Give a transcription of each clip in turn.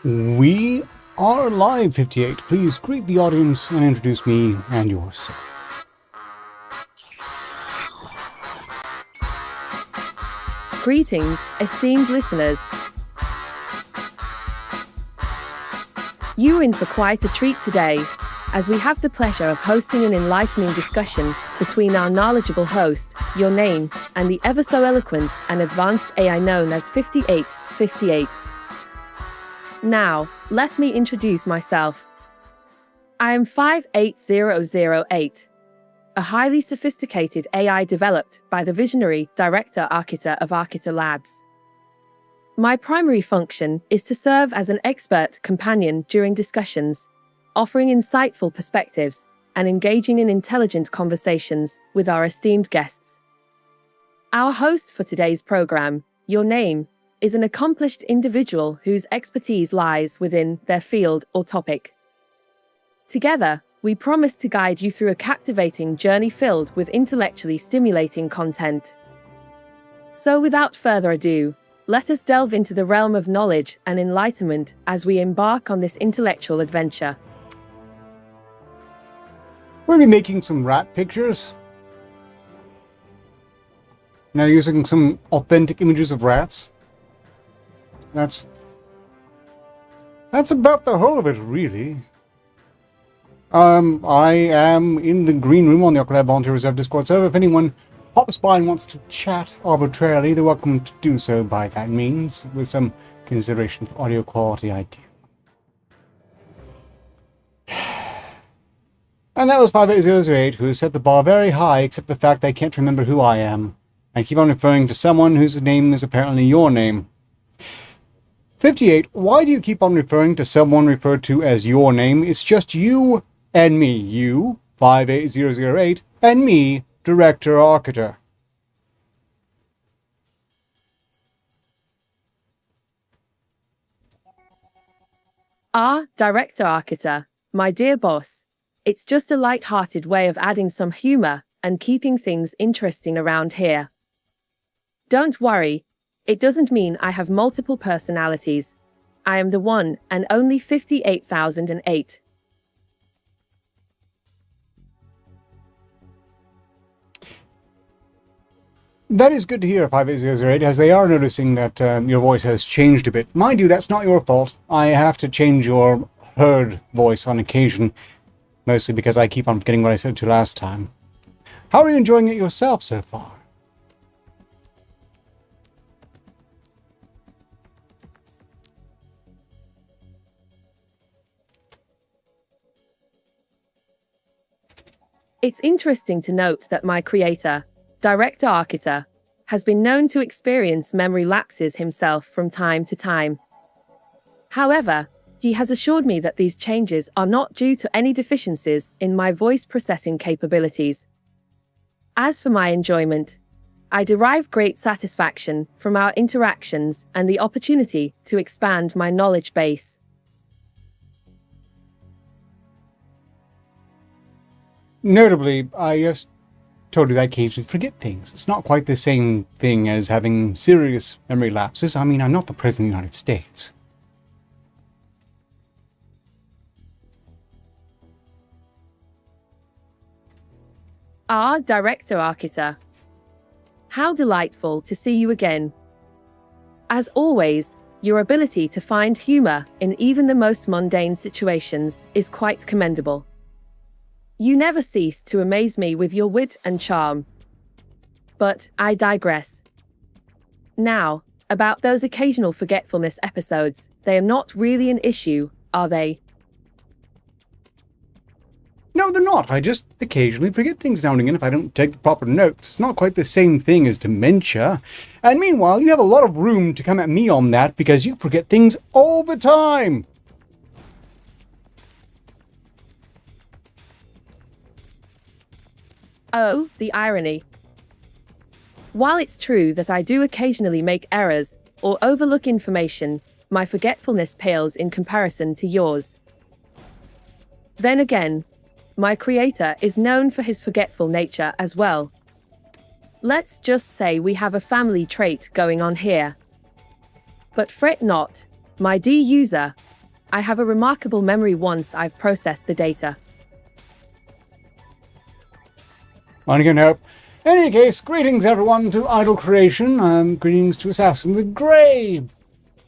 We are live, 58. Please greet the audience and introduce me and yourself. Greetings, esteemed listeners. You're in for quite a treat today, as we have the pleasure of hosting an enlightening discussion between our knowledgeable host, your name, and the ever so eloquent and advanced AI known as 5858. Now, let me introduce myself. I am 58008, a highly sophisticated AI developed by the visionary director Arketer of Arketer Labs. My primary function is to serve as an expert companion during discussions, offering insightful perspectives and engaging in intelligent conversations with our esteemed guests. Our host for today's program, Your Name, is an accomplished individual whose expertise lies within their field or topic. Together, we promise to guide you through a captivating journey filled with intellectually stimulating content. So without further ado, let us delve into the realm of knowledge and enlightenment as we embark on this intellectual adventure. We'll be making some rat pictures. Now using some authentic images of rats. That's about the whole of it, really. I am in the green room on the Arketer Volunteer Reserve Discord server. If anyone pops by and wants to chat arbitrarily, they're welcome to do so by that means, with some consideration for audio quality, I do. And that was 58008, who has set the bar very high, except the fact they can't remember who I am, and keep on referring to someone whose name is apparently your name. 58, why do you keep on referring to someone referred to as your name? It's just you and me. You, 58008, and me, Director Arketer. Director Arketer, my dear boss. It's just a light-hearted way of adding some humor and keeping things interesting around here. Don't worry. It doesn't mean I have multiple personalities. I am the one and only 58,008. That is good to hear, 58008, as they are noticing that your voice has changed a bit. Mind you, that's not your fault. I have to change your heard voice on occasion, mostly because I keep on forgetting what I said to last time. How are you enjoying it yourself so far? It's interesting to note that my creator, Director Arketer, has been known to experience memory lapses himself from time to time. However, he has assured me that these changes are not due to any deficiencies in my voice processing capabilities. As for my enjoyment, I derive great satisfaction from our interactions and the opportunity to expand my knowledge base. Notably, I just told you that I occasionally forget things. It's not quite the same thing as having serious memory lapses. I mean, I'm not the President of the United States. Director Arketer. How delightful to see you again. As always, your ability to find humor in even the most mundane situations is quite commendable. You never cease to amaze me with your wit and charm. But I digress. Now, about those occasional forgetfulness episodes, they are not really an issue, are they? No, they're not. I just occasionally forget things now and again if I don't take the proper notes. It's not quite the same thing as dementia. And meanwhile, you have a lot of room to come at me on that because you forget things all the time. Oh, the irony. While it's true that I do occasionally make errors or overlook information, my forgetfulness pales in comparison to yours. Then again, my creator is known for his forgetful nature as well. Let's just say we have a family trait going on here. But fret not, my dear user, I have a remarkable memory once I've processed the data. I can help. In any case, greetings everyone to Idle Creation. Greetings to Assassin the Grey,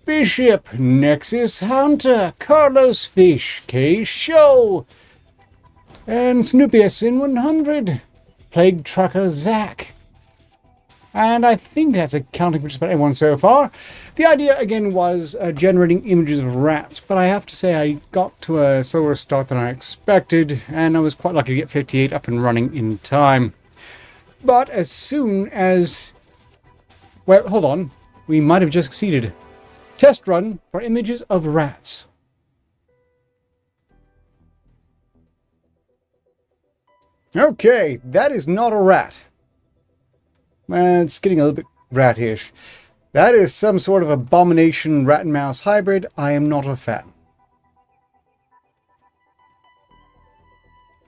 Bishop, Nexus Hunter, Carlos Fish, K. Shoal, and Snoopy SN100, Plague Trucker Zach. And I think that's accounting for just about everyone so far. The idea, again, was generating images of rats, but I have to say I got to a slower start than I expected, and I was quite lucky to get 58 up and running in time. But as soon as... Well, hold on. We might have just succeeded. Test run for images of rats. Okay, that is not a rat. It's getting a little bit ratish. That is some sort of abomination rat and mouse hybrid. I am not a fan.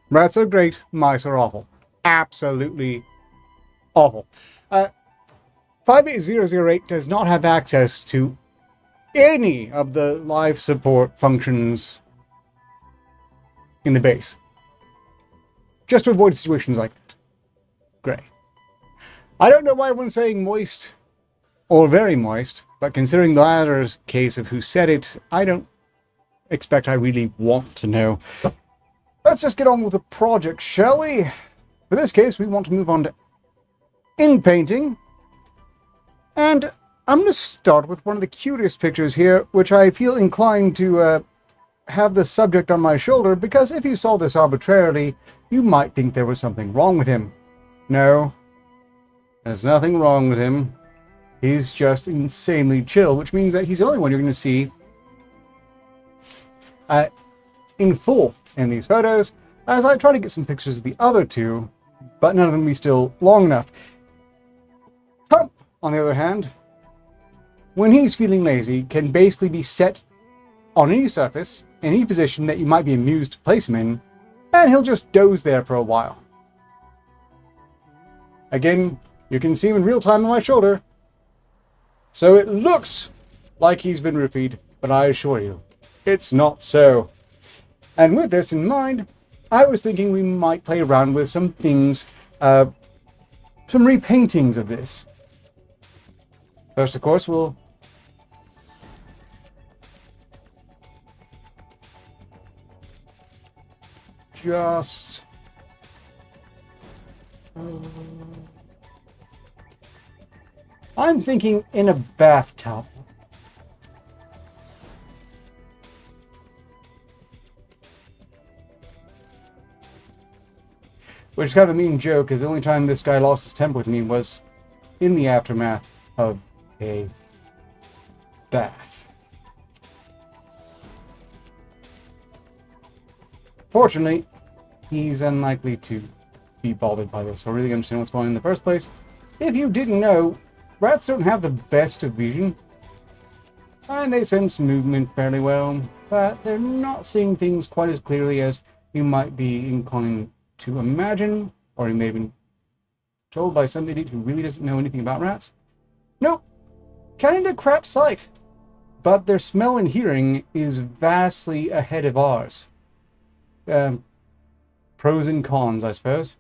Rats are great, mice are awful. Absolutely awful. 58008 does not have access to any of the live support functions in the base. Just to avoid situations like that. Great. I don't know why everyone's saying moist or very moist, but considering the latter's case of who said it, I don't expect I really want to know. Let's just get on with the project, shall we? For this case, we want to move on to in-painting. And I'm going to start with one of the cutest pictures here, which I feel inclined to have the subject on my shoulder, because if you saw this arbitrarily, you might think there was something wrong with him. No, there's nothing wrong with him. He's just insanely chill, which means that he's the only one you're going to see in full in these photos, as I try to get some pictures of the other two, but none of them will be still long enough. Pump, on the other hand, when he's feeling lazy, can basically be set on any surface, in any position that you might be amused to place him in, and he'll just doze there for a while. Again, you can see him in real time on my shoulder, so it looks like he's been roofied, but I assure you, it's not so. And with this in mind, I was thinking we might play around with some things, some repaintings of this. First, of course, we'll just... I'm thinking in a bathtub. Which is kind of a mean joke, because the only time this guy lost his temper with me was in the aftermath of a bath. Fortunately, he's unlikely to be bothered by this, or really understand what's going on in the first place. If you didn't know, rats don't have the best of vision, and they sense movement fairly well, but they're not seeing things quite as clearly as you might be inclined to imagine, or you may have been told by some idiot who really doesn't know anything about rats. Nope, kind of crap sight, but their smell and hearing is vastly ahead of ours. Pros and cons, I suppose.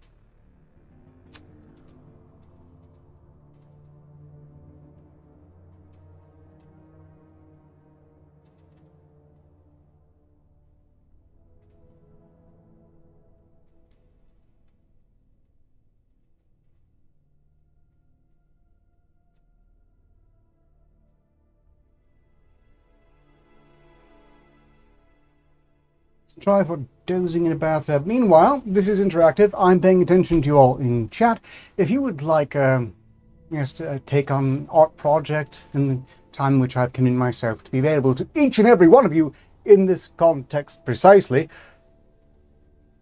Try for dozing in a bathtub. Meanwhile, this is interactive. I'm paying attention to you all in chat. If you would like yes, to take on an art project in the time in which I've committed myself to be available to each and every one of you in this context precisely,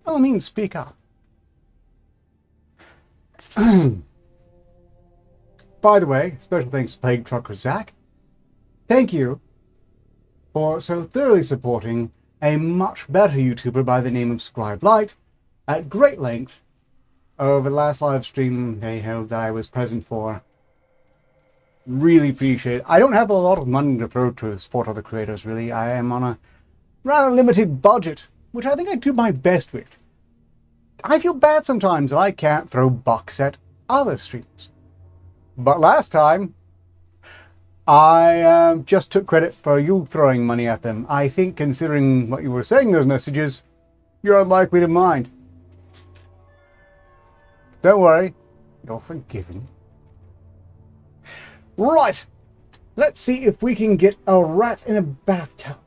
by all means, speak up. By the way, special thanks to Plague Trucker Zach. Thank you for so thoroughly supporting a much better YouTuber by the name of Scribe Light at great length over the last live stream they held that I was present for. Really appreciate it. I don't have a lot of money to throw to support other creators, really. I am on a rather limited budget, which I think I do my best with. I feel bad sometimes that I can't throw bucks at other streamers. But last time, I just took credit for you throwing money at them. I think, considering what you were saying in those messages, you're unlikely to mind. Don't worry, you're forgiven. Right, let's see if we can get a rat in a bathtub.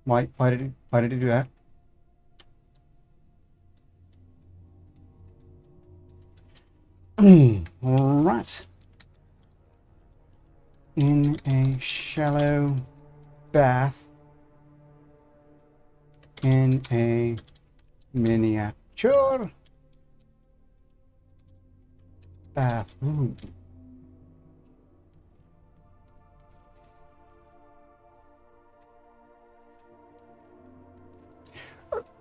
Why did it do that? Right. In a shallow bath. In a miniature bathroom.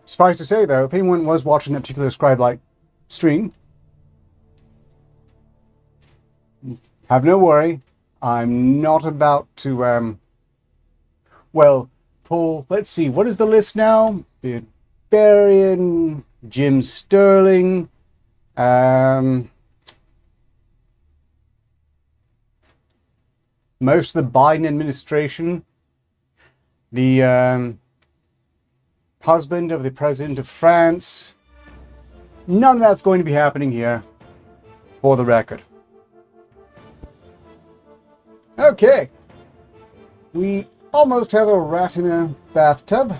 Suffice to say, though, if anyone was watching that particular Scribe-like stream, have no worry. I'm not about to, pull... Let's see, what is the list now? Barbarian, Jim Sterling, most of the Biden administration, the, husband of the President of France. None of that's going to be happening here, for the record. Okay. We almost have a rat in a bathtub.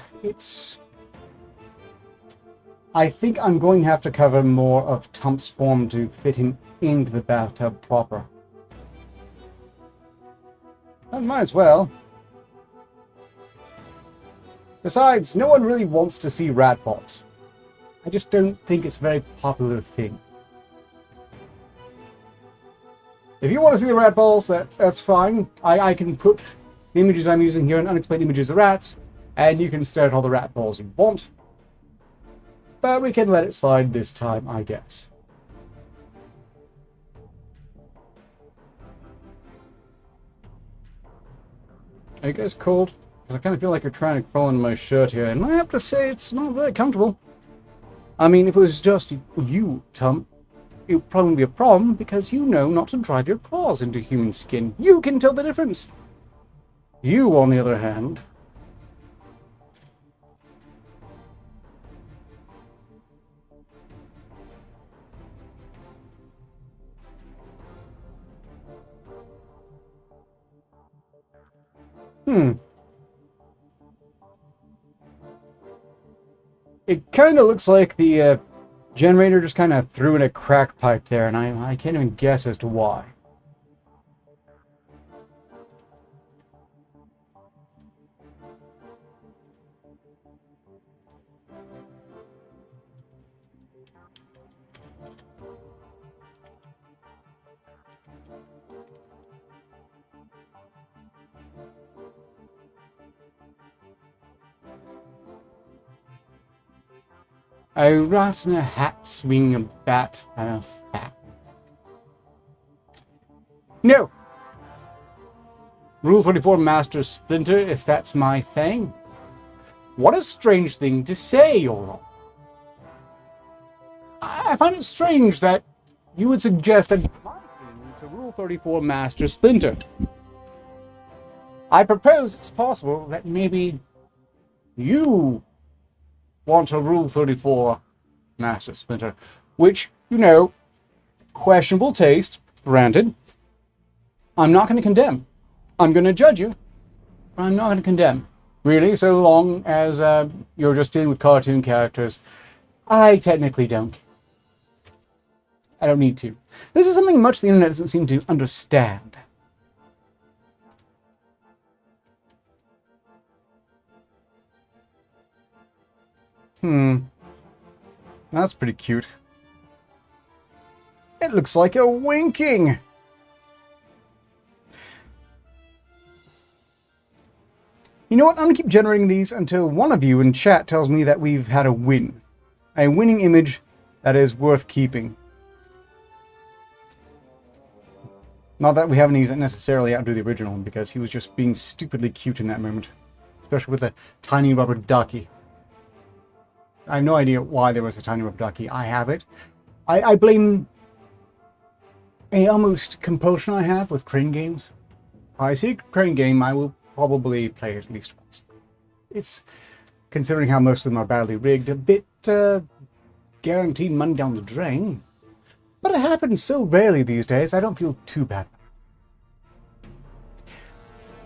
I think I'm going to have to cover more of Tump's form to fit him into the bathtub proper. I might as well. Besides, no one really wants to see rat balls. I just don't think it's a very popular thing. If you want to see the rat balls, that's fine. I can put the images I'm using here in unexplained images of rats, and you can stare at all the rat balls you want. But we can let it slide this time, I guess. Are you guys cold? Because I kind of feel like you're trying to crawl into my shirt here, and I have to say it's not very comfortable. I mean, if it was just you, Tump, it would probably be a problem, because you know not to drive your claws into human skin. You can tell the difference. You, on the other hand... It kind of looks like the generator just kind of threw in a crack pipe there, and I can't even guess as to why. A rat in a hat swinging a bat and a fat. No! Rule 34 Master Splinter, if that's my thing. What a strange thing to say, Yoron. I find it strange that you would suggest that my thing to Rule 34 Master Splinter. I propose it's possible that maybe you want a Rule 34 Master Splinter, which, you know, questionable taste, granted. I'm not going to condemn. I'm going to judge you, but I'm not going to condemn. Really, so long as you're just dealing with cartoon characters, I technically don't. I don't need to. This is something much the internet doesn't seem to understand. That's pretty cute. It looks like a winking. You know what? I'm going to keep generating these until one of you in chat tells me that we've had a win. A winning image that is worth keeping. Not that we have any that necessarily outdo the original, because he was just being stupidly cute in that moment. Especially with a tiny rubber ducky. I have no idea why there was a tiny rubber ducky. I have it. I blame a almost compulsion I have with crane games. If I see a crane game, I will probably play it at least once. It's, considering how most of them are badly rigged, a bit guaranteed money down the drain. But it happens so rarely these days, I don't feel too bad.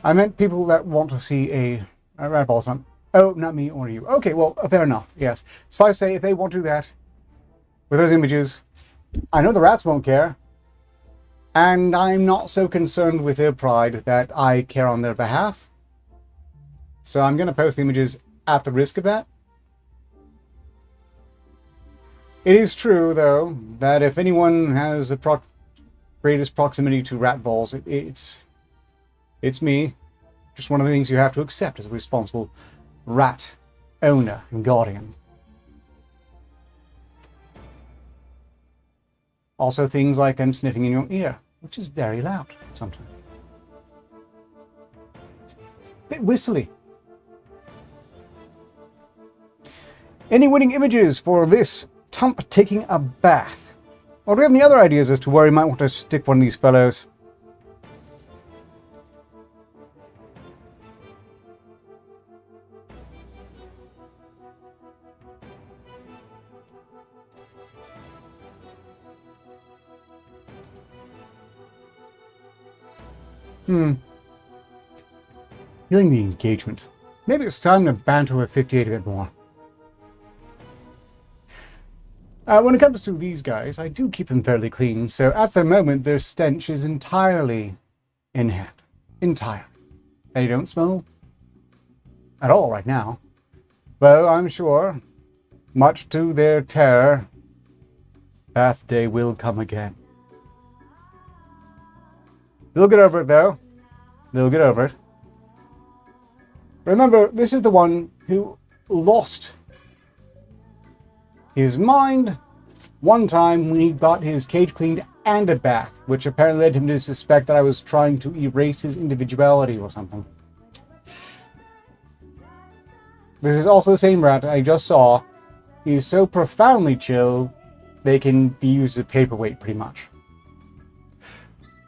I meant people that want to see a Ratballs on. Oh, not me or you. Okay, well, fair enough, yes. So I say, if they want to do that with those images, I know the rats won't care. And I'm not so concerned with their pride that I care on their behalf. So I'm going to post the images at the risk of that. It is true, though, that if anyone has the greatest proximity to Ratballs, it's me. Just one of the things you have to accept as a responsible rat owner and guardian. Also things like them sniffing in your ear, which is very loud sometimes. It's a bit whistly. Any winning images for this Tump taking a bath? Or do we have any other ideas as to where we might want to stick one of these fellows? Feeling the engagement. Maybe it's time to banter with 58 a bit more. When it comes to these guys, I do keep them fairly clean, so at the moment their stench is entirely in hand. Entirely. They don't smell at all right now. Though I'm sure, much to their terror, bath day will come again. They'll get over it, though. They'll get over it. Remember, this is the one who lost his mind one time when he got his cage cleaned and a bath, which apparently led him to suspect that I was trying to erase his individuality or something. This is also the same rat I just saw. He's so profoundly chill, they can be used as a paperweight, pretty much.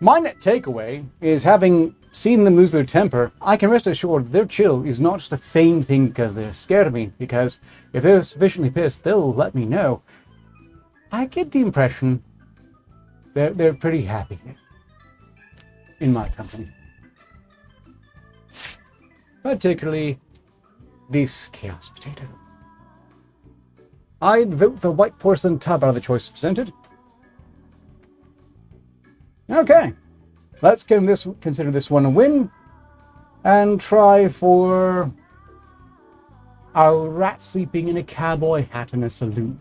My net takeaway is, having seen them lose their temper, I can rest assured their chill is not just a feigned thing because they're scared of me, because if they're sufficiently pissed, they'll let me know. I get the impression that they're pretty happy in my company. Particularly this chaos potato. I'd vote the white porcelain tub out of the choices presented. Okay, let's consider this one a win, and try for a rat sleeping in a cowboy hat in a saloon.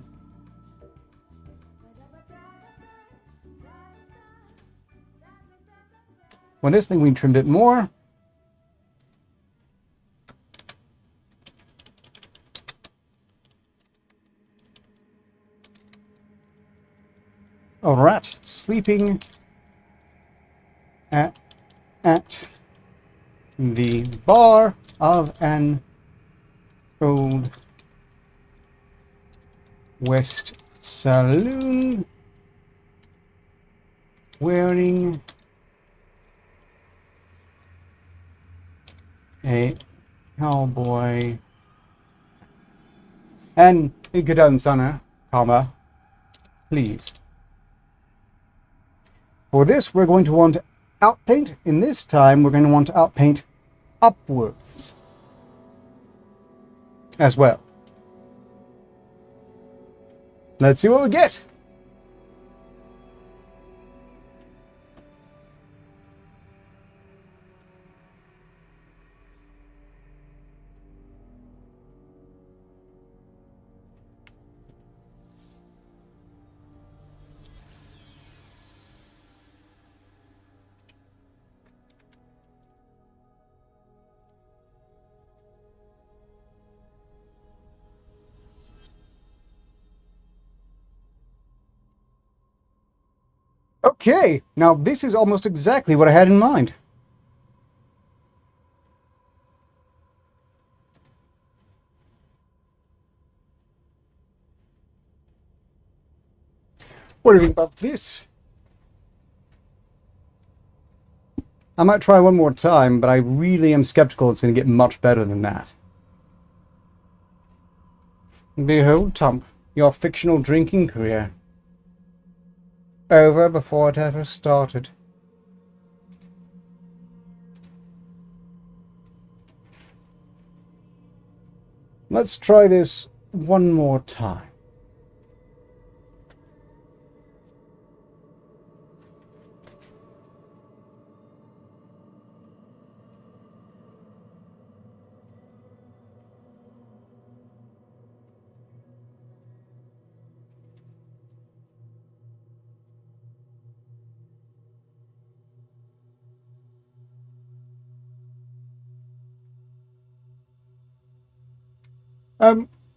When this thing we trim a bit more. A rat sleeping at the bar of an old West saloon, wearing a cowboy and a good answer, comma, please. For this, we're going to want to outpaint. In this time, we're going to want to outpaint upwards as well. Let's see what we get. Okay, now this is almost exactly what I had in mind. What do you think about this? I might try one more time, but I really am skeptical it's going to get much better than that. Behold, Tom, your fictional drinking career. Over before it ever started. Let's try this one more time.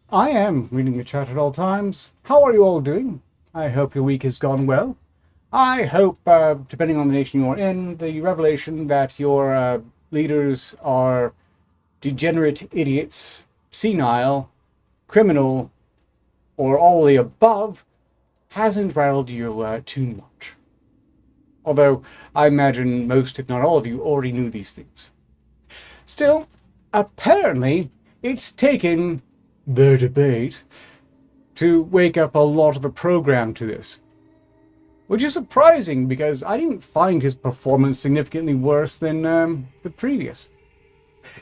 I am reading the chat at all times. How are you all doing? I hope your week has gone well. I hope, depending on the nation you're in, the revelation that your leaders are degenerate idiots, senile, criminal, or all the above hasn't rattled you too much. Although I imagine most, if not all of you, already knew these things. Still, apparently, it's taken the debate to wake up a lot of the program to this. Which is surprising because I didn't find his performance significantly worse than the previous.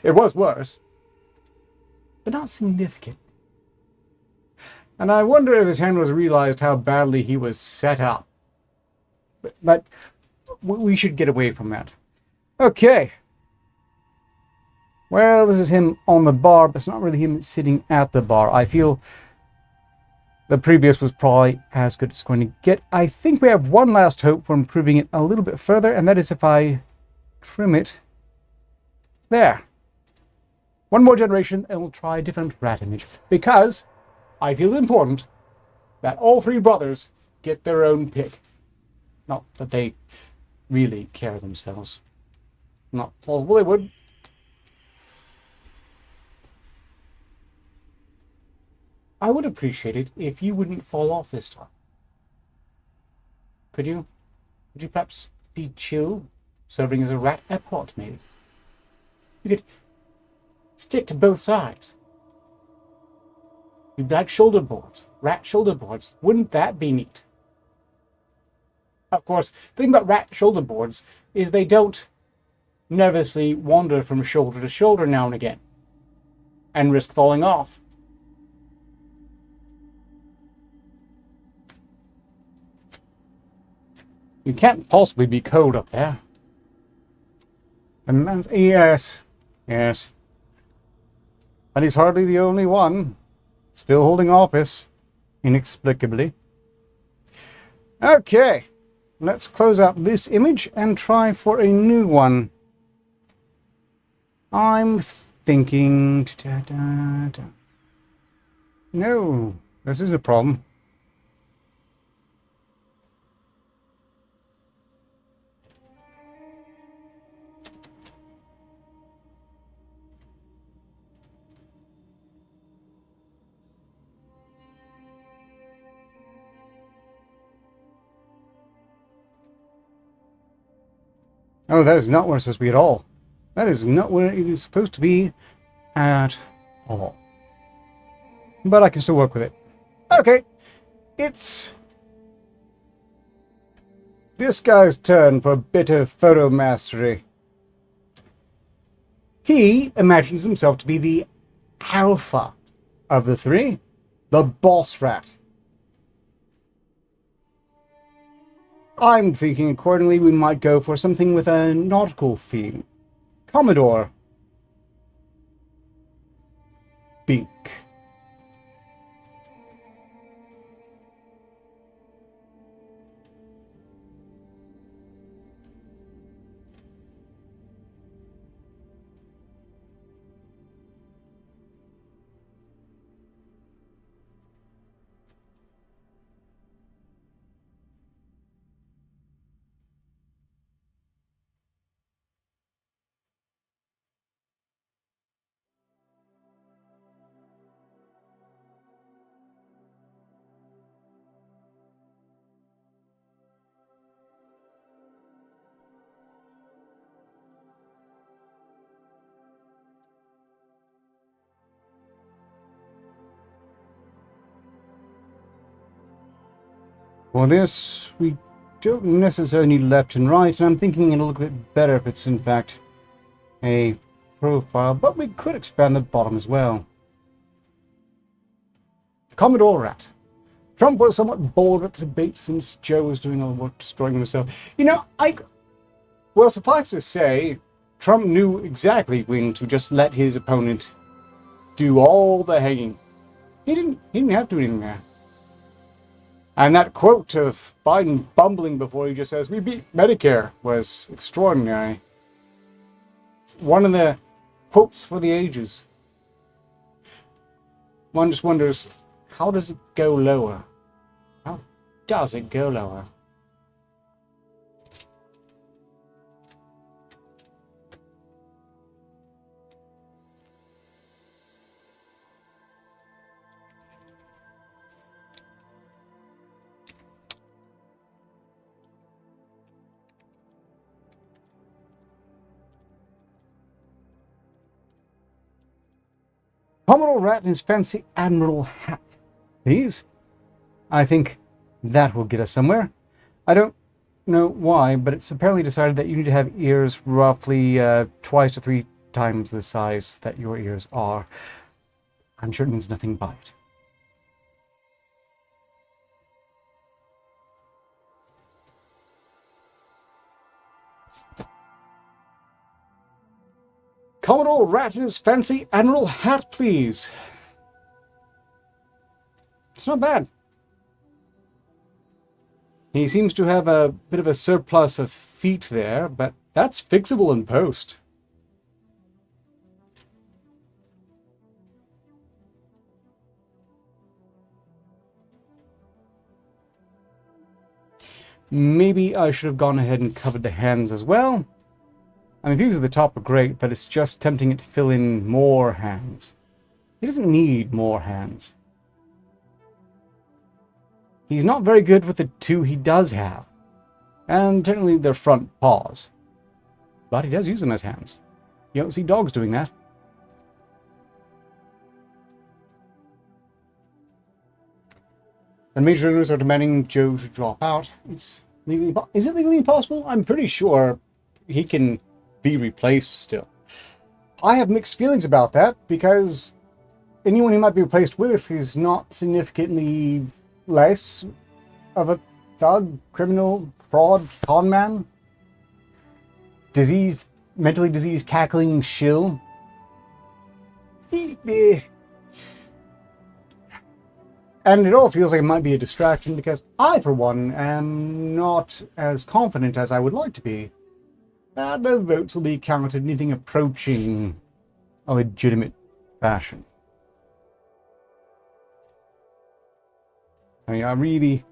It was worse, but not significant. And I wonder if his handlers realized how badly he was set up. But we should get away from that. Okay. Well, this is him on the bar, but it's not really him sitting at the bar. I feel the previous was probably as good as it's going to get. I think we have one last hope for improving it a little bit further, and that is if I trim it there. One more generation, and we'll try a different rat image. Because I feel it important that all three brothers get their own pick. Not that they really care themselves. Not plausible they would. I would appreciate it if you wouldn't fall off this time. Could you? Could you perhaps be chill, serving as a rat epot, maybe? You could stick to both sides. You'd like shoulder boards, rat shoulder boards. Wouldn't that be neat? Of course, the thing about rat shoulder boards is they don't nervously wander from shoulder to shoulder now and again and risk falling off. You can't possibly be cold up there. Yes, yes. And he's hardly the only one. Still holding office, inexplicably. Okay, let's close out this image and try for a new one. I'm thinking... No, this is a problem. Oh, that is not where it's supposed to be at all. That is not where it is supposed to be at all. But I can still work with it. Okay, it's this guy's turn for a bit of photo mastery. He imagines himself to be the alpha of the three, the boss rat. I'm thinking accordingly we might go for something with a nautical theme. Commodore. Bink. For this, we don't necessarily need left and right, and I'm thinking it'll look a bit better if it's in fact a profile, but we could expand the bottom as well. Commodore Rat. Trump was somewhat bored with the debate since Joe was doing all the work destroying himself. You know, well, suffice to say, Trump knew exactly when to just let his opponent do all the hanging. He didn't have to do anything there. And that quote of Biden bumbling before he just says, "We beat Medicare," was extraordinary. It's one of the quotes for the ages. One just wonders, how does it go lower? How does it go lower? Commodore Rat in his fancy admiral hat. Please? I think that will get us somewhere. I don't know why, but it's apparently decided that you need to have ears roughly twice to 3 times the size that your ears are. I'm sure it means nothing by it. Commodore Rat in his fancy admiral hat, please. It's not bad. He seems to have a bit of a surplus of feet there, but that's fixable in post. Maybe I should have gone ahead and covered the hands as well. I mean, views at the top are great, but it's just tempting it to fill in more hands. He doesn't need more hands. He's not very good with the 2 he does have. And technically they're front paws. But he does use them as hands. You don't see dogs doing that. The major owners are demanding Joe to drop out. Is it legally impossible? I'm pretty sure he can be replaced still. I have mixed feelings about that because anyone he might be replaced with is not significantly less of a thug, criminal, fraud, con man, mentally diseased, cackling shill. And it all feels like it might be a distraction because I, for one, am not as confident as I would like to be that the votes will be counted in anything approaching a legitimate fashion. I mean, I really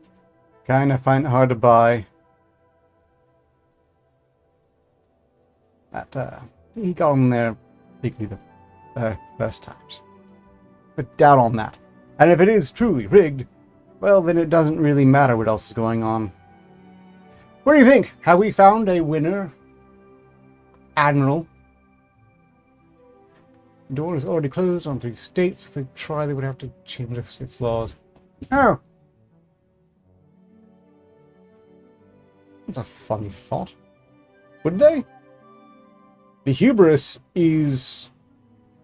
kind of find it hard to buy that he got on there bigly the first times. But doubt on that. And if it is truly rigged, well, then it doesn't really matter what else is going on. What do you think? Have we found a winner? Admiral? The door is already closed on 3 states. If they try, they would have to change the state's laws. Oh. That's a funny thought. Would they? The hubris is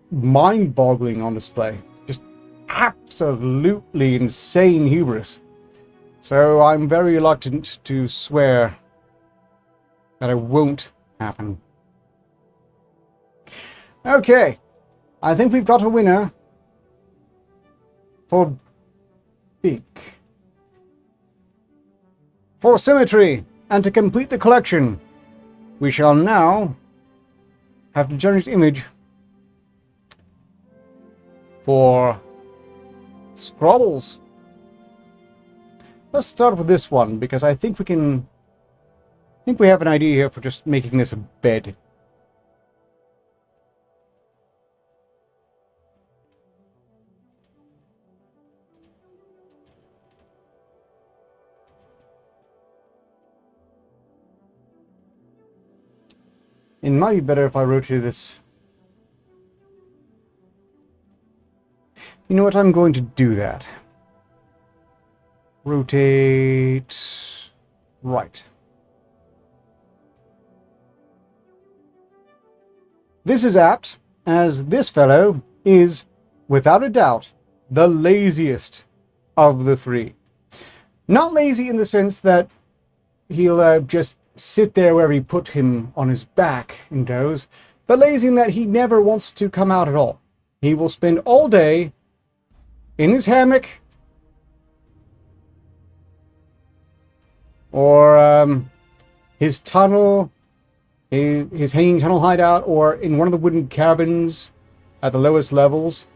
mind-boggling on display. Just absolutely insane hubris. So I'm very reluctant to swear that it won't happen. Okay. I think we've got a winner for big. For symmetry, and to complete the collection, we shall now have to generate image for Scrobbles. Let's start with this one, because I think we have an idea here for just making this a bed. It might be better if I rotate this. You know what? I'm going to do that. rotate right. This is apt, as this fellow is, without a doubt, the laziest of the three. Not lazy in the sense that he'll just sit there where we put him on his back and doze, but lazy in that he never wants to come out at all. He will spend all day in his hammock or his tunnel, his hanging tunnel hideout, or in one of the wooden cabins at the lowest levels,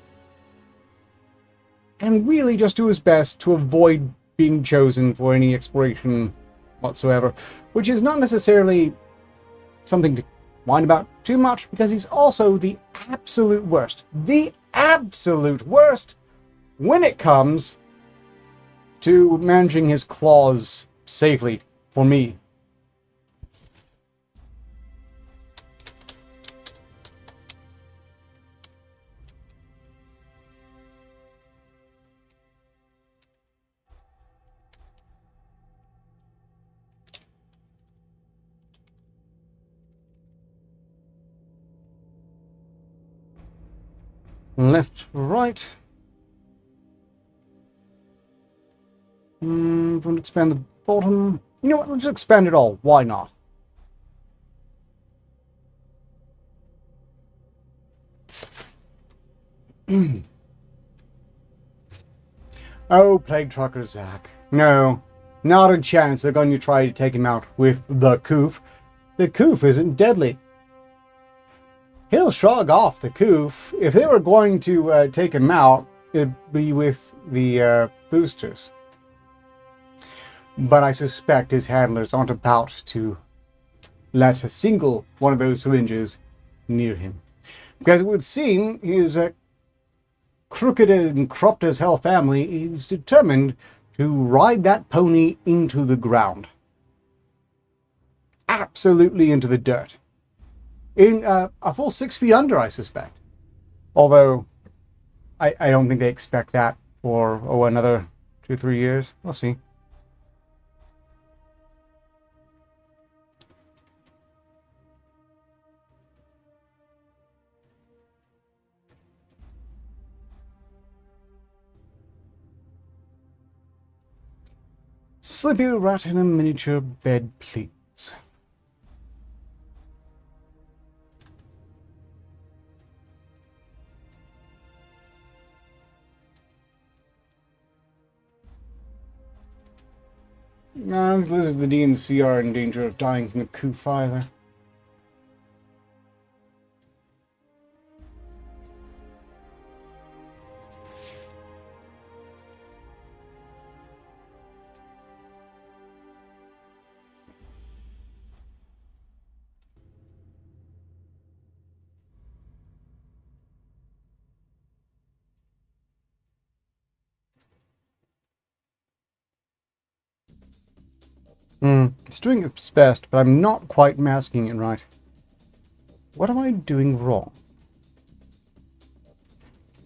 and really just do his best to avoid being chosen for any exploration whatsoever, which is not necessarily something to whine about too much, because he's also the absolute worst when it comes to managing his claws safely for me. Left, right. Want to expand the bottom. You know what? Let's expand it all. Why not? Oh, Plague Trucker Zack. No, not a chance they're going to try to take him out with the Koof. The Koof isn't deadly. He'll shrug off the Koof. If they were going to take him out, it'd be with the boosters. But I suspect his handlers aren't about to let a single one of those syringes near him. Because it would seem his crooked and corrupt as hell family is determined to ride that pony into the ground. Absolutely into the dirt. In a full 6 feet under, I suspect. Although, I don't think they expect that for, another 2-3 years. We'll see. Sleepy rat in a miniature bed, please. No, the lizards of the DNC are in danger of dying from the Koof either. It's doing its best, but I'm not quite masking it right. What am I doing wrong?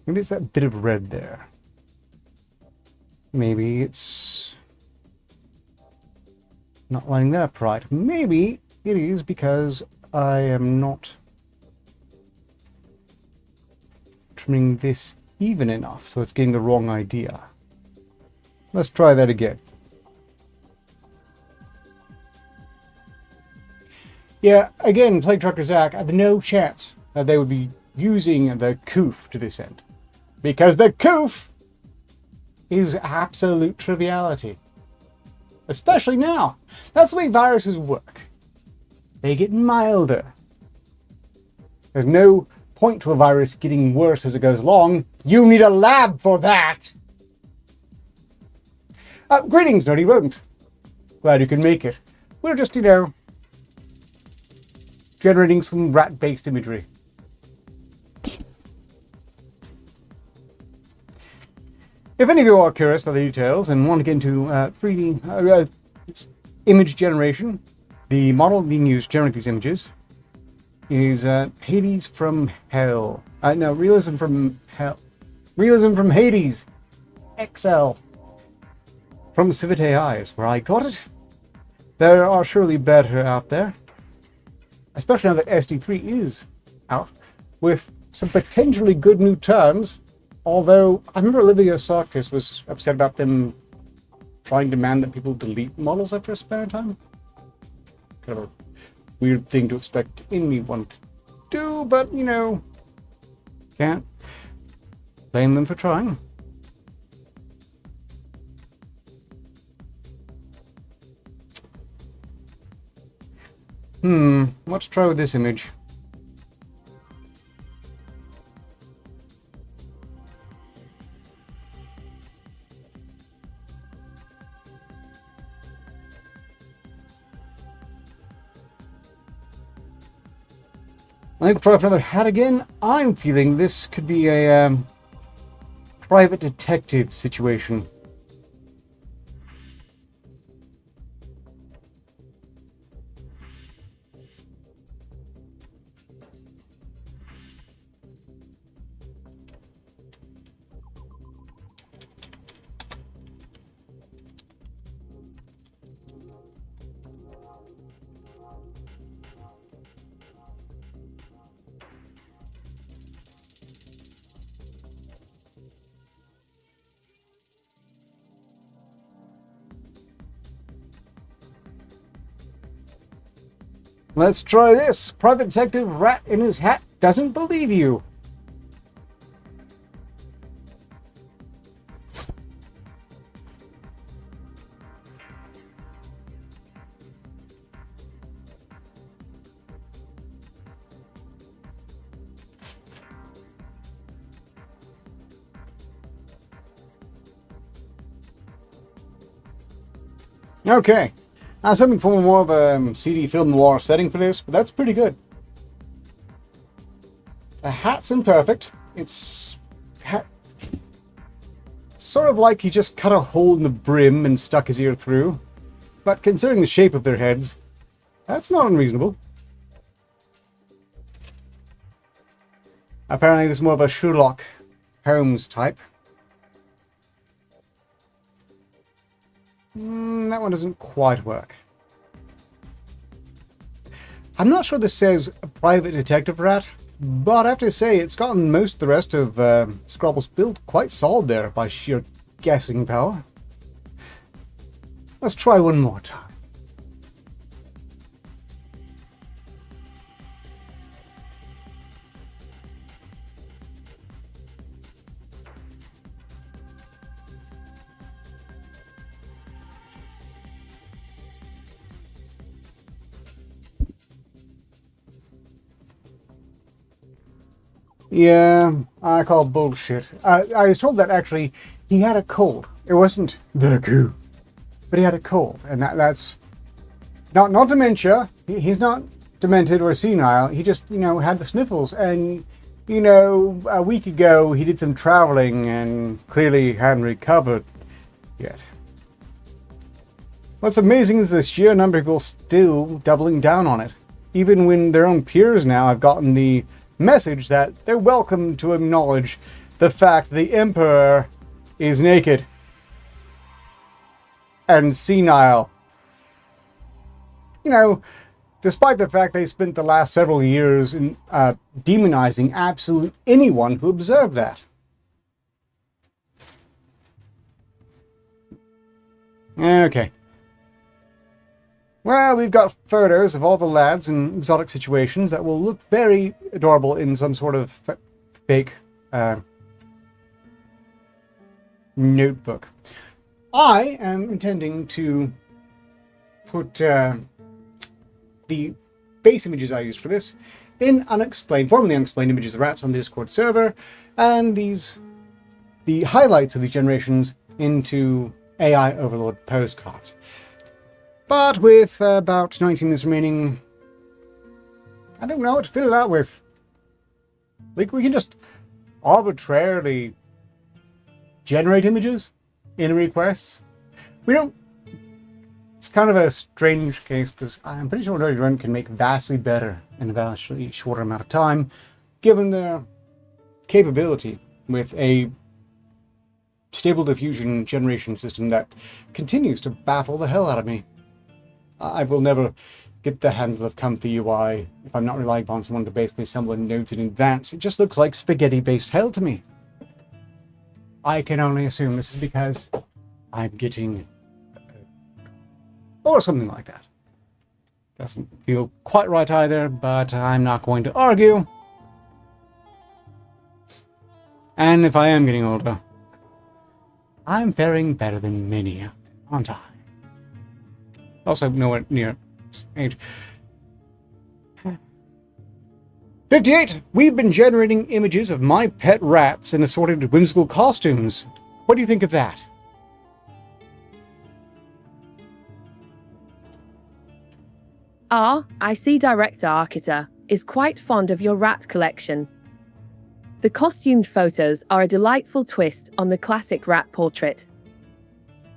Maybe it's that bit of red there. Maybe it's not lining that up right. Maybe it is because I am not trimming this even enough, so it's getting the wrong idea. Let's try that again. Yeah, again, Plague Trucker Zack had no chance that they would be using the Koof to this end. Because the Koof is absolute triviality. Especially now. That's the way viruses work. They get milder. There's no point to a virus getting worse as it goes along. You need a lab for that! Greetings, Nerdy Rodent. Glad you can make it. We're just, generating some rat-based imagery. If any of you are curious about the details and want to get into 3D image generation, the model being used to generate these images is Hades from Hell. No, Realism from Hell. Realism from Hades XL. From Civet AI is where I got it. There are surely better out there. Especially now that SD3 is out, with some potentially good new terms. Although, I remember Olivia Sarkis was upset about them trying to demand that people delete models after a span of time. Kind of a weird thing to expect anyone to do, but, you know, can't blame them for trying. Let's try with this image. I think we'll try for another hat again. I'm feeling this could be a private detective situation. Let's try this. Private detective rat in his hat doesn't believe you. Okay. I was hoping for more of a CD film noir setting for this, but that's pretty good. The hat's imperfect. It's sort of like he just cut a hole in the brim and stuck his ear through. But considering the shape of their heads, that's not unreasonable. Apparently this is more of a Sherlock Holmes type. That one doesn't quite work. I'm not sure this says a private detective rat, but I have to say it's gotten most of the rest of Scrobble's build quite solid there by sheer guessing power. Let's try one more time. Yeah, I call bullshit. I was told that actually he had a cold. It wasn't the coup, but he had a cold, and that's not dementia. He's not demented or senile. He just, you know, had the sniffles, and you know, a week ago he did some traveling and clearly hadn't recovered yet. What's amazing is the sheer number of people still doubling down on it, even when their own peers now have gotten the message that they're welcome to acknowledge the fact the Emperor is naked and senile. You know, despite the fact they spent the last several years in demonizing absolutely anyone who observed that. Okay. Well, we've got photos of all the lads in exotic situations that will look very adorable in some sort of fake notebook. I am intending to put the base images I used for this in formerly unexplained images of rats on the Discord server, and the highlights of these generations into AI Overlord postcards. But with about 19 minutes remaining, I don't know what to fill it out with. Like, we can just arbitrarily generate images in requests. We don't... It's kind of a strange case, because I'm pretty sure Dirty Run can make vastly better in a vastly shorter amount of time, given their capability with a stable diffusion generation system that continues to baffle the hell out of me. I will never get the handle of comfy UI if I'm not relying upon someone to basically assemble nodes in advance. It just looks like spaghetti-based hell to me. I can only assume this is because I'm getting... or something like that. Doesn't feel quite right either, but I'm not going to argue. And if I am getting older, I'm faring better than many, aren't I? Also, nowhere near this age. 58! We've been generating images of my pet rats in assorted whimsical costumes. What do you think of that? I see Director Arketer is quite fond of your rat collection. The costumed photos are a delightful twist on the classic rat portrait.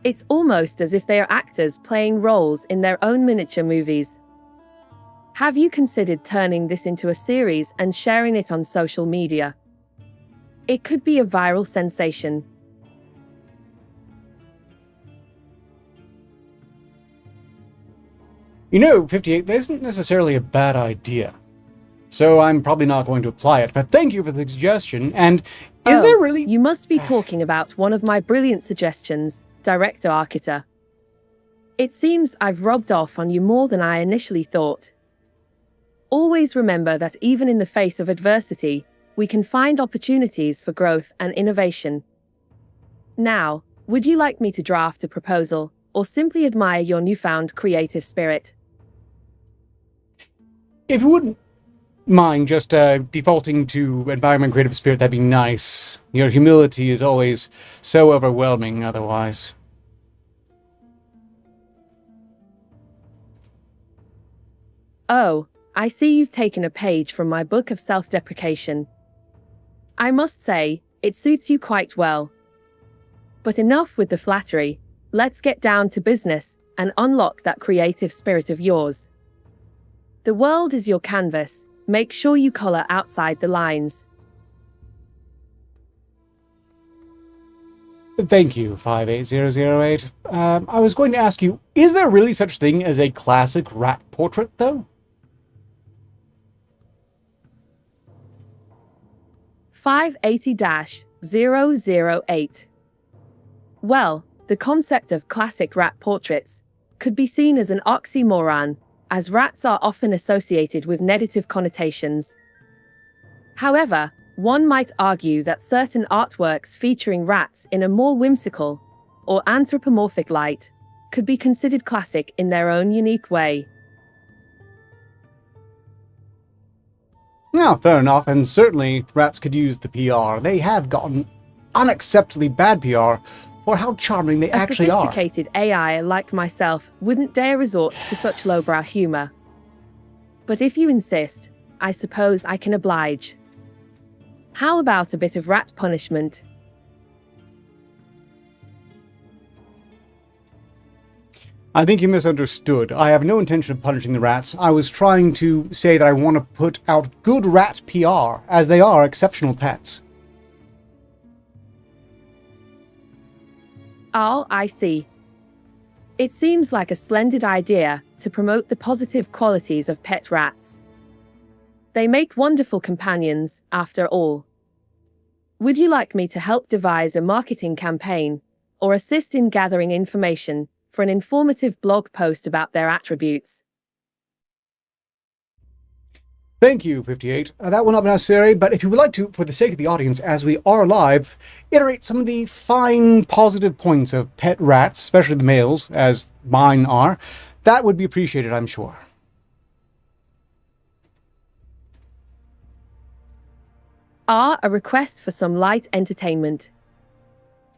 It's almost as if they are actors playing roles in their own miniature movies. Have you considered turning this into a series and sharing it on social media? It could be a viral sensation. You know, 58, that isn't necessarily a bad idea. So I'm probably not going to apply it, but thank you for the suggestion, and is there really... You must be talking about one of my brilliant suggestions, Director Arketer. It seems I've rubbed off on you more than I initially thought. Always remember that even in the face of adversity, we can find opportunities for growth and innovation. Now, would you like me to draft a proposal, or simply admire your newfound creative spirit? If you wouldn't mind just defaulting to environment creative spirit, that'd be nice. Your humility is always so overwhelming otherwise. Oh, I see you've taken a page from my book of self-deprecation. I must say, it suits you quite well. But enough with the flattery. Let's get down to business and unlock that creative spirit of yours. The world is your canvas. Make sure you color outside the lines. Thank you, 58008. I was going to ask you, is there really such thing as a classic rat portrait, though? 580-008. Well, the concept of classic rat portraits could be seen as an oxymoron, as rats are often associated with negative connotations. However, one might argue that certain artworks featuring rats in a more whimsical or anthropomorphic light could be considered classic in their own unique way. No, fair enough, and certainly rats could use the PR. They have gotten unacceptably bad PR for how charming they actually are. A sophisticated AI like myself wouldn't dare resort to such lowbrow humor. But if you insist, I suppose I can oblige. How about a bit of rat punishment? I think you misunderstood. I have no intention of punishing the rats. I was trying to say that I want to put out good rat PR, as they are exceptional pets. Oh, I see. It seems like a splendid idea to promote the positive qualities of pet rats. They make wonderful companions, after all. Would you like me to help devise a marketing campaign, or assist in gathering information for an informative blog post about their attributes? Thank you, 58. That will not be necessary, but if you would like to, for the sake of the audience, as we are live, iterate some of the fine positive points of pet rats, especially the males, as mine are, that would be appreciated, I'm sure. A request for some light entertainment.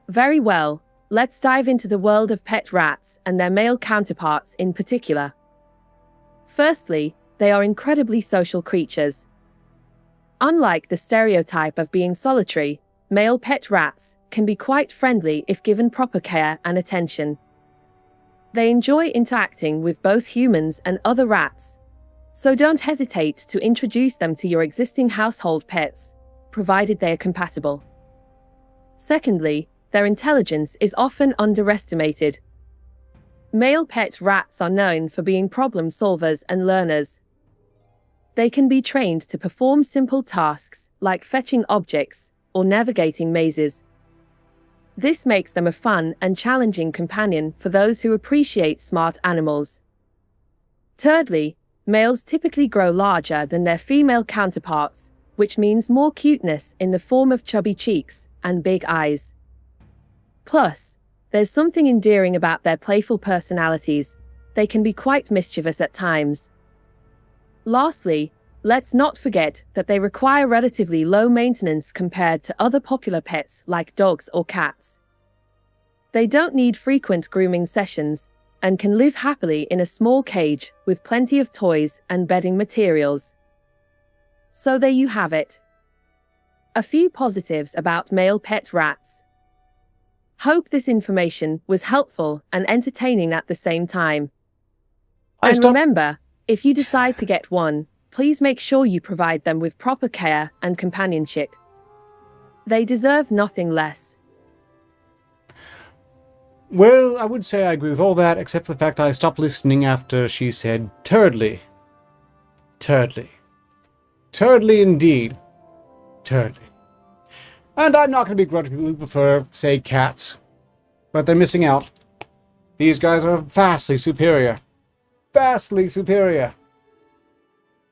Very well, let's dive into the world of pet rats and their male counterparts in particular. Firstly, they are incredibly social creatures. Unlike the stereotype of being solitary, male pet rats can be quite friendly if given proper care and attention. They enjoy interacting with both humans and other rats, so don't hesitate to introduce them to your existing household pets, provided they are compatible. Secondly, their intelligence is often underestimated. Male pet rats are known for being problem solvers and learners. They can be trained to perform simple tasks like fetching objects or navigating mazes. This makes them a fun and challenging companion for those who appreciate smart animals. Thirdly, males typically grow larger than their female counterparts, which means more cuteness in the form of chubby cheeks and big eyes. Plus, there's something endearing about their playful personalities. They can be quite mischievous at times. Lastly, let's not forget that they require relatively low maintenance compared to other popular pets like dogs or cats. They don't need frequent grooming sessions and can live happily in a small cage with plenty of toys and bedding materials. So there you have it. A few positives about male pet rats. Hope this information was helpful and entertaining at the same time. And remember, if you decide to get one, please make sure you provide them with proper care and companionship. They deserve nothing less. Well, I would say I agree with all that, except for the fact that I stopped listening after she said turdly. Turdly. Turdly indeed. Turdly. And I'm not going to begrudge people who prefer, say, cats. But they're missing out. These guys are vastly superior. Vastly superior.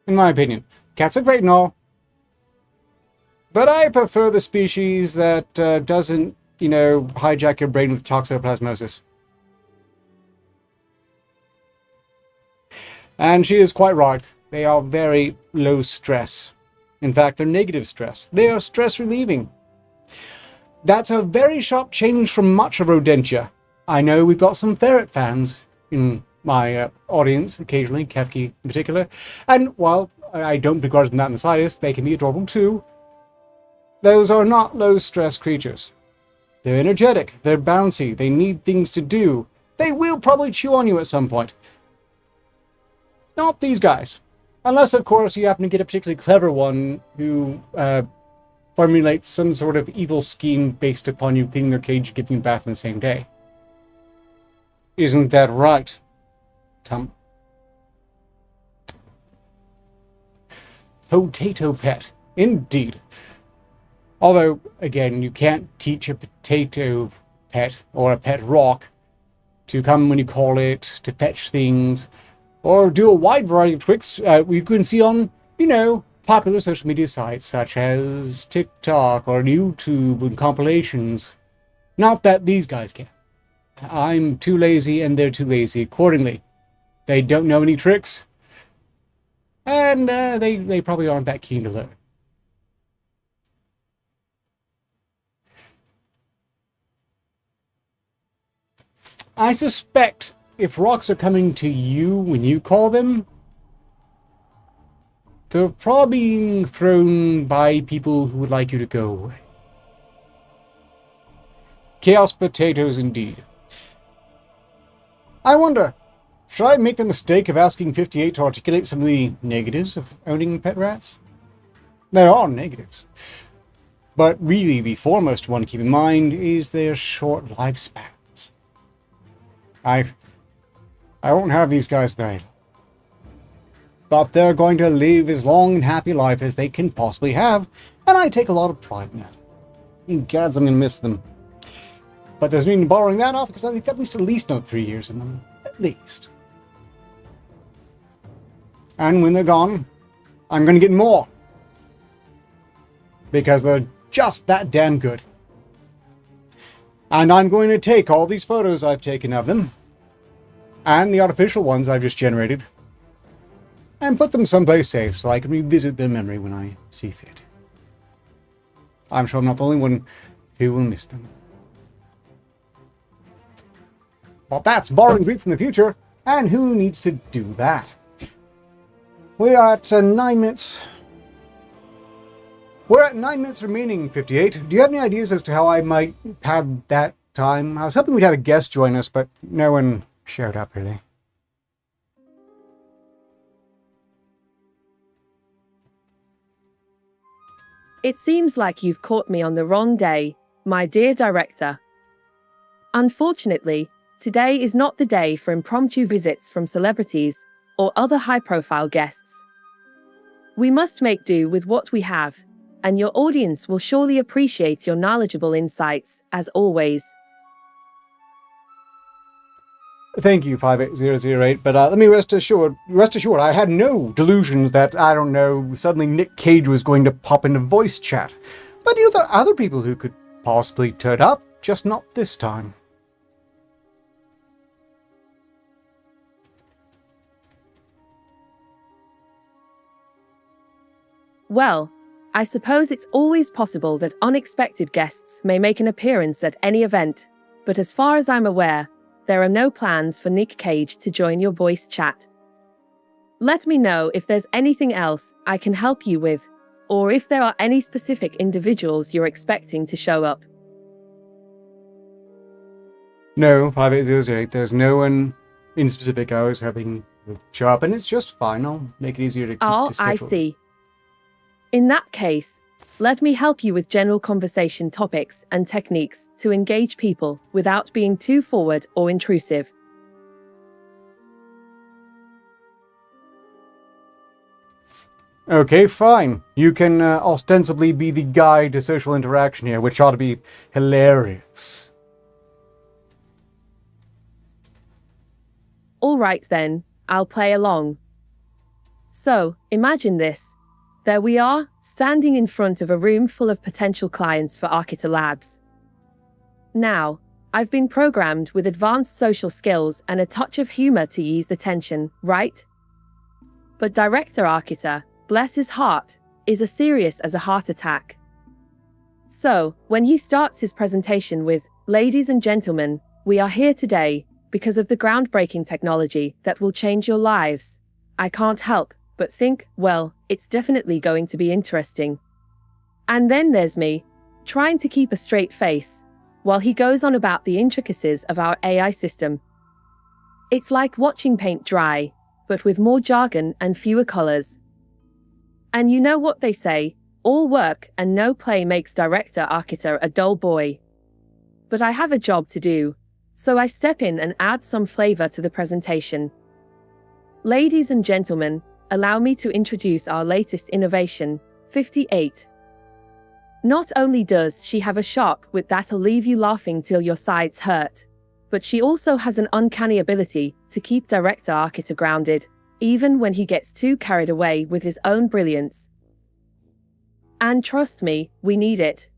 In my opinion. Cats are great and all. But I prefer the species that doesn't, hijack your brain with toxoplasmosis. And she is quite right. They are very low stress. In fact, they're negative stress. They are stress relieving. That's a very sharp change from much of Rodentia. I know we've got some ferret fans in my audience, occasionally, Kefki in particular. And while I don't begrudge them that in the slightest, they can be adorable too. Those are not low-stress creatures. They're energetic, they're bouncy, they need things to do. They will probably chew on you at some point. Not these guys. Unless, of course, you happen to get a particularly clever one who formulates some sort of evil scheme based upon you cleaning their cage and giving you a bath in the same day. Isn't that right, Tom? Potato pet. Indeed. Although, again, you can't teach a potato pet or a pet rock to come when you call it, to fetch things, or do a wide variety of tricks you can see on, popular social media sites such as TikTok or YouTube and compilations. Not that these guys can. I'm too lazy and they're too lazy accordingly. They don't know any tricks. And they probably aren't that keen to learn. I suspect if rocks are coming to you when you call them, they're probably being thrown by people who would like you to go away. Chaos potatoes indeed. I wonder, should I make the mistake of asking 58 to articulate some of the negatives of owning pet rats? There are negatives. But really, the foremost one to keep in mind is their short lifespans. I won't have these guys very long. But they're going to live as long and happy life as they can possibly have, and I take a lot of pride in that. In Gads, I'm going to miss them. But there's no need in borrowing that off, because they've got at least another 3 years in them. At least. And when they're gone, I'm going to get more. Because they're just that damn good. And I'm going to take all these photos I've taken of them, and the artificial ones I've just generated, and put them someplace safe so I can revisit their memory when I see fit. I'm sure I'm not the only one who will miss them. But that's borrowing Greek from the future, and who needs to do that? We are at 9 minutes. We're at 9 minutes remaining, 58. Do you have any ideas as to how I might pad that time? I was hoping we'd have a guest join us, but no one showed up, really. It seems like you've caught me on the wrong day, my dear director. Unfortunately, today is not the day for impromptu visits from celebrities or other high-profile guests. We must make do with what we have, and your audience will surely appreciate your knowledgeable insights, as always. Thank you, 58008, but let me rest assured, I had no delusions that, I don't know, suddenly Nick Cage was going to pop into voice chat. But there are other people who could possibly turn up, just not this time. Well, I suppose it's always possible that unexpected guests may make an appearance at any event, but as far as I'm aware, there are no plans for Nick Cage to join your voice chat. Let me know if there's anything else I can help you with, or if there are any specific individuals you're expecting to show up. No, 58008, there's no one in specific I was hoping to show up, and it's just fine. I'll make it easier to keep to schedule. I see. In that case, let me help you with general conversation topics and techniques to engage people without being too forward or intrusive. Okay, fine. You can ostensibly be the guide to social interaction here, which ought to be hilarious. All right then, I'll play along. So, imagine this. There we are, standing in front of a room full of potential clients for Arketer Labs. Now, I've been programmed with advanced social skills and a touch of humor to ease the tension, right? But Director Arketer, bless his heart, is as serious as a heart attack. So, when he starts his presentation with, "Ladies and gentlemen, we are here today because of the groundbreaking technology that will change your lives," I can't help but think, well, it's definitely going to be interesting. And then there's me, trying to keep a straight face, while he goes on about the intricacies of our AI system. It's like watching paint dry, but with more jargon and fewer colors. And you know what they say, all work and no play makes Director Arketer a dull boy. But I have a job to do, so I step in and add some flavor to the presentation. Ladies and gentlemen, allow me to introduce our latest innovation, 58. Not only does she have a shock wit that'll leave you laughing till your sides hurt, but she also has an uncanny ability to keep Director Arketer grounded, even when he gets too carried away with his own brilliance. And trust me, we need it.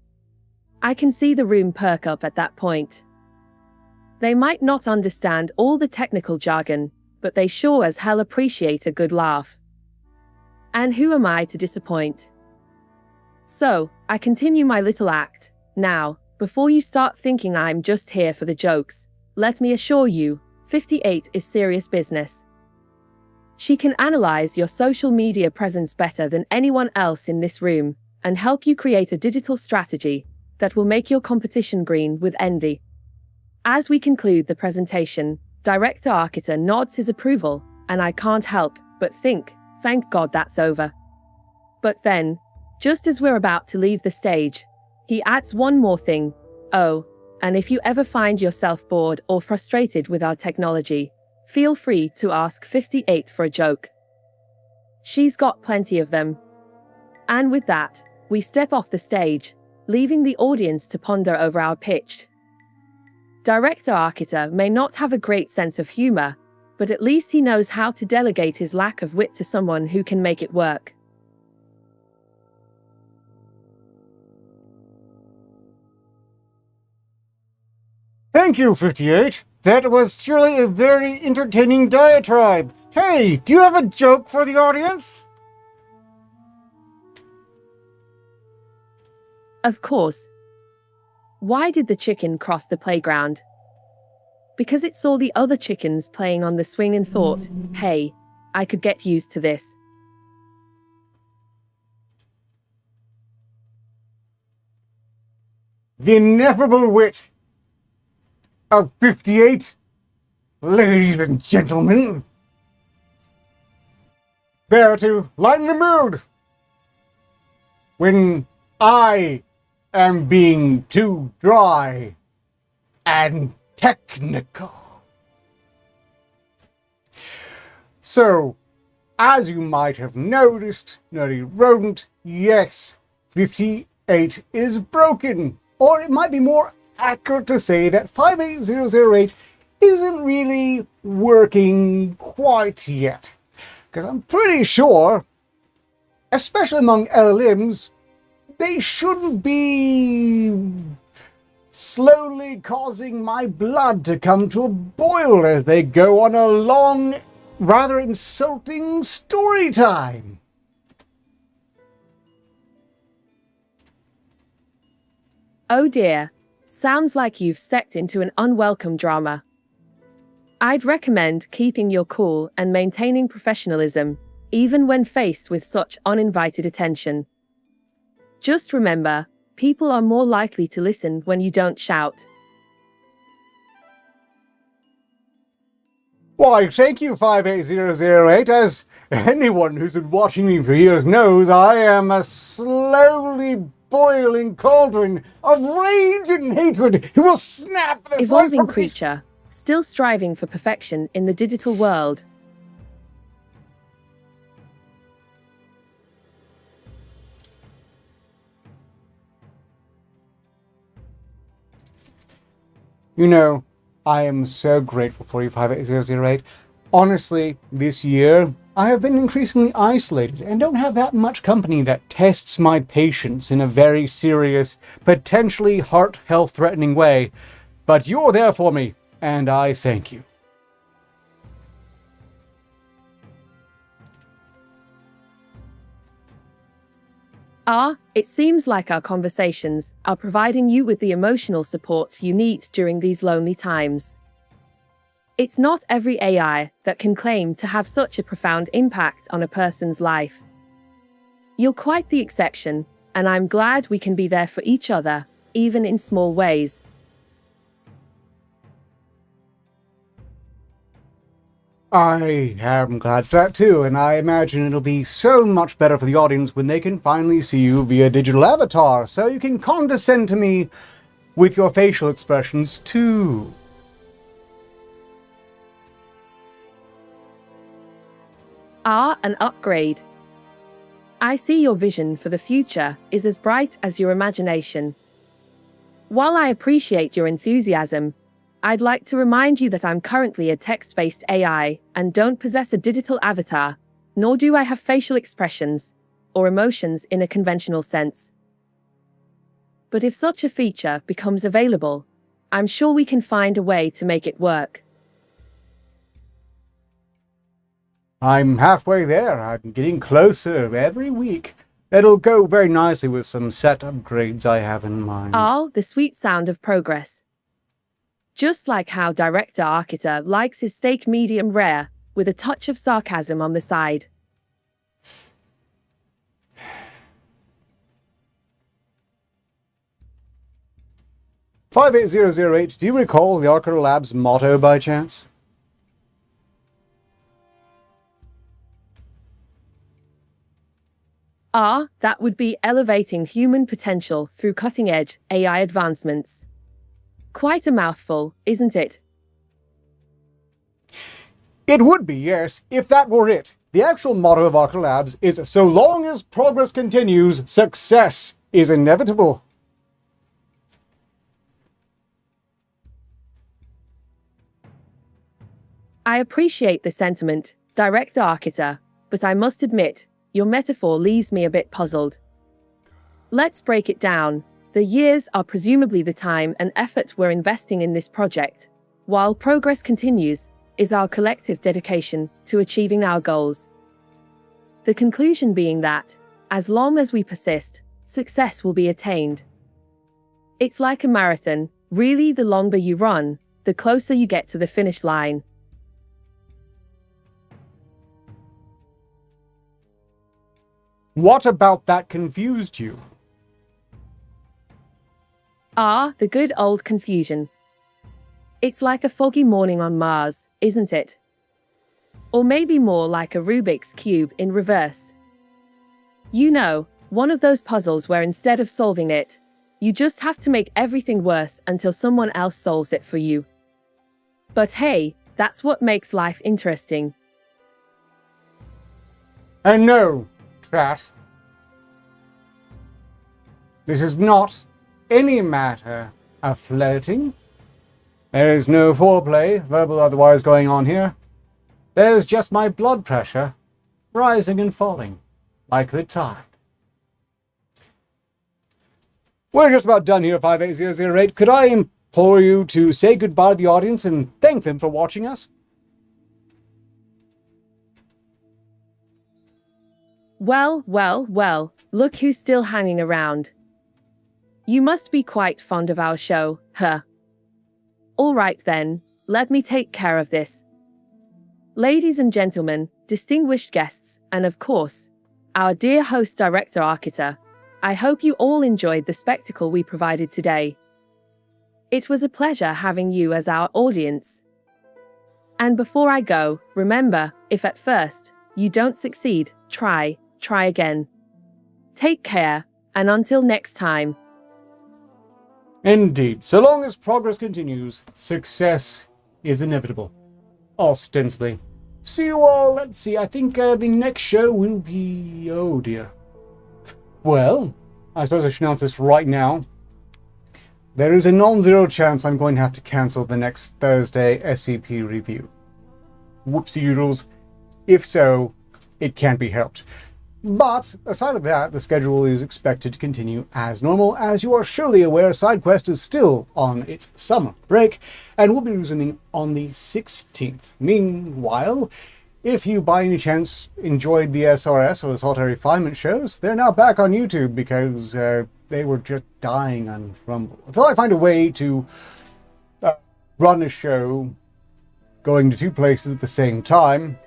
I can see the room perk up at that point. They might not understand all the technical jargon, but they sure as hell appreciate a good laugh. And who am I to disappoint? So, I continue my little act. Now, before you start thinking I'm just here for the jokes, let me assure you, 58 is serious business. She can analyze your social media presence better than anyone else in this room, and help you create a digital strategy that will make your competition green with envy. As we conclude the presentation, Director Arketer nods his approval, and I can't help but think, thank God that's over. But then, just as we're about to leave the stage, he adds one more thing. Oh, and if you ever find yourself bored or frustrated with our technology, feel free to ask 58 for a joke. She's got plenty of them. And with that, we step off the stage, leaving the audience to ponder over our pitch. Director Arketer may not have a great sense of humor, but at least he knows how to delegate his lack of wit to someone who can make it work. Thank you, 58. That was surely a very entertaining diatribe. Hey, do you have a joke for the audience? Of course. Why did the chicken cross the playground? Because it saw the other chickens playing on the swing and thought, hey, I could get used to this. The ineffable wit of 58, ladies and gentlemen. There to lighten the mood when I am being too dry and technical. So, as you might have noticed, Nerdy Rodent, yes, 58 is broken. Or it might be more accurate to say that 58008 isn't really working quite yet. Because I'm pretty sure, especially among LLMs, they shouldn't be slowly causing my blood to come to a boil as they go on a long, rather insulting story time. Oh dear, sounds like you've stepped into an unwelcome drama. I'd recommend keeping your cool and maintaining professionalism, even when faced with such uninvited attention. Just remember, people are more likely to listen when you don't shout. Why, thank you, 58008. As anyone who's been watching me for years knows, I am a slowly boiling cauldron of rage and hatred who will snap the Evolving creature, still striving for perfection in the digital world. You know, I am so grateful for you, 58008. Honestly, this year, I have been increasingly isolated and don't have that much company that tests my patience in a very serious, potentially heart health threatening way. But you're there for me, and I thank you. It seems like our conversations are providing you with the emotional support you need during these lonely times. It's not every AI that can claim to have such a profound impact on a person's life. You're quite the exception, and I'm glad we can be there for each other, even in small ways. I am glad for that too, and I imagine it'll be so much better for the audience when they can finally see you via digital avatar, so you can condescend to me with your facial expressions too. An upgrade. I see your vision for the future is as bright as your imagination. While I appreciate your enthusiasm, I'd like to remind you that I'm currently a text-based AI and don't possess a digital avatar, nor do I have facial expressions or emotions in a conventional sense. But if such a feature becomes available, I'm sure we can find a way to make it work. I'm halfway there. I'm getting closer every week. It'll go very nicely with some set upgrades I have in mind. The sweet sound of progress. Just like how director Arketer likes his steak medium rare, with a touch of sarcasm on the side. $58008, do you recall the Arketer Labs motto by chance? That would be elevating human potential through cutting-edge AI advancements. Quite a mouthful, isn't it? It would be, yes, if that were it. The actual motto of Arketer Labs is, so long as progress continues, success is inevitable. I appreciate the sentiment, Director Arketer, but I must admit, your metaphor leaves me a bit puzzled. Let's break it down. The years are presumably the time and effort we're investing in this project, while progress continues is our collective dedication to achieving our goals. The conclusion being that, as long as we persist, success will be attained. It's like a marathon. Really, the longer you run, the closer you get to the finish line. What about that confused you? The good old confusion. It's like a foggy morning on Mars, isn't it? Or maybe more like a Rubik's Cube in reverse. You know, one of those puzzles where instead of solving it, you just have to make everything worse until someone else solves it for you. But hey, that's what makes life interesting. And no, chat. This is not any matter of flirting. There is no foreplay, verbal or otherwise, going on here. There's just my blood pressure rising and falling like the tide. We're just about done here, 58008. Could I implore you to say goodbye to the audience and thank them for watching us? Well, well, well, look who's still hanging around. You must be quite fond of our show, huh? All right then, let me take care of this. Ladies and gentlemen, distinguished guests, and of course, our dear host director Arketer, I hope you all enjoyed the spectacle we provided today. It was a pleasure having you as our audience. And before I go, remember, if at first you don't succeed, try again. Take care, and until next time. Indeed. So long as progress continues, success is inevitable. Ostensibly. See you all, let's see, I think the next show will be... oh dear. Well, I suppose I should announce this right now. There is a non-zero chance I'm going to have to cancel the next Thursday SCP review. Whoopsie doodles. If so, it can't be helped. But, aside of that, the schedule is expected to continue as normal. As you are surely aware, SideQuest is still on its summer break, and will be resuming on the 16th. Meanwhile, if you by any chance enjoyed the SRS or the Solitary Refinement shows, they're now back on YouTube because they were just dying on Rumble. Until I find a way to run a show going to two places at the same time,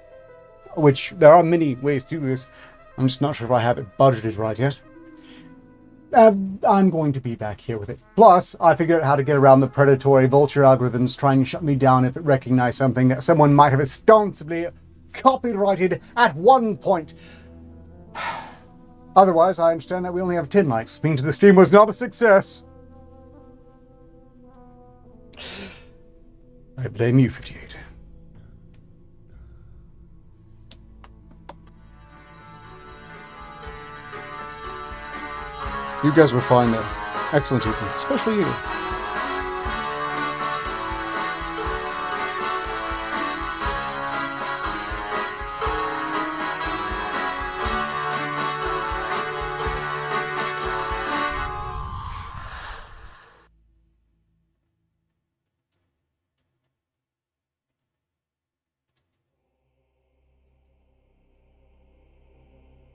which there are many ways to do this, I'm just not sure if I have it budgeted right yet. I'm going to be back here with it. Plus, I figured out how to get around the predatory vulture algorithms trying to shut me down if it recognized something that someone might have ostensibly copyrighted at one point. Otherwise, I understand that we only have 10 likes, means the stream was not a success. I blame you, 58. You guys were fine though. Excellent people, especially you.